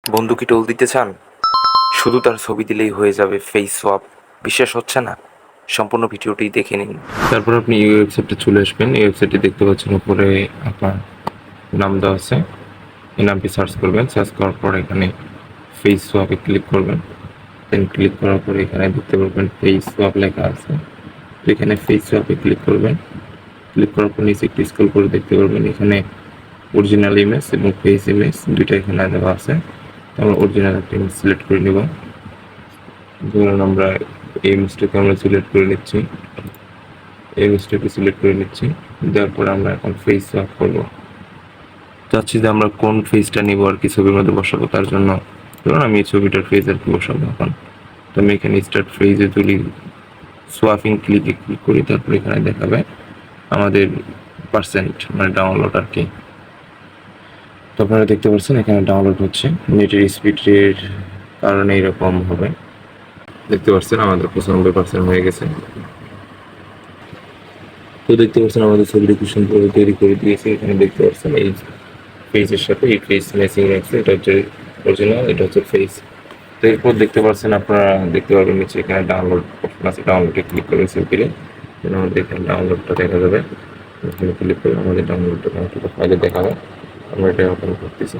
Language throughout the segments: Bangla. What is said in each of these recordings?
বন্ধুকে টোল দিতে চান? শুধু তার ছবি দিলেই হয়ে যাবে ফেস সোয়াপ। বিশ্বাস হচ্ছে না? সম্পূর্ণ ভিডিওটি দেখে নিন। তারপর আপনি এই ওয়েবসাইটে চলে আসবেন। এই ওয়েবসাইটে দেখতে পাচ্ছেন উপরে আপনার নাম দেওয়া আছে, এই নামটি সার্চ করবেন। সার্চ করার পর এখানে ফেস সোয়াপে ক্লিক করবেন। দেন ক্লিক করার পরে এখানে দেখতে পারবেন ফেস সোয়াপ লেখা আছে। তো এখানে ফেস সোয়াপে ক্লিক করবেন। ক্লিক করার পর নিচে একটু স্ক্রল করে দেখতে পারবেন এখানে অরিজিনাল ইমেজ এবং ফেস ইমেজ দুইটা এখানে দেওয়া আছে। আমরা অরিজিনাল একটা ইমেজ সিলেক্ট করে নেব। ধরুন আমরা এই ইমেজটাকে আমরা সিলেক্ট করে নিচ্ছি, এই ইমেজটাকে সিলেক্ট করে নিচ্ছি। দেওয়ার পরে আমরা এখন ফেস সোয়াপ করবো। চাচ্ছি যে আমরা কোন ফেসটা নিব আর কি ছবির মধ্যে বসাবো, তার জন্য ধরুন আমি এই ছবিটার ফেস আর কি বসাবো। এখন তো আমি এখানে স্টার্ট ফেজে তুলি, সোয়াপিং ক্লিকে ক্লিক করি। তারপর এখানে দেখাবে আমাদের পার্সেন্ট মানে ডাউনলোড আর কি। তো আপনারা দেখতে পাচ্ছেন এখানে ডাউনলোড হচ্ছে। নেটের স্পিডের কারণে এরকম হবে। দেখতে পাচ্ছেন আমাদের 95% হয়ে গেছে। তো দেখতে পাচ্ছেন আমাদের ছবিটা কি সুন্দর তৈরি করে দিয়েছে। এখানে দেখতে পাচ্ছেন এই ফেসের সাথে এই ফেস ম্যাচিং রাখছে। এটা হচ্ছে অরিজিনাল, এটা হচ্ছে ফেস। তো এরপর দেখতে পাচ্ছেন আপনারা দেখতে পাবেন নিচে এখানে ডাউনলোড অপশন আছে। ডাউনলোডে ক্লিক করবেন সিম্পলি। আমাদের এখানে ডাউনলোডটা দেখা যাবে। এখানে ক্লিক করলে আমাদের ডাউনলোডটা কতটা ফাইলে দেখাবে। আমরা এটা ওপেন করতেছি।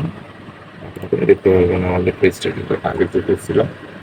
আপনারা দেখতে পারবেন আমাদের পেজটা কিন্তু আগে যে পেজ ছিল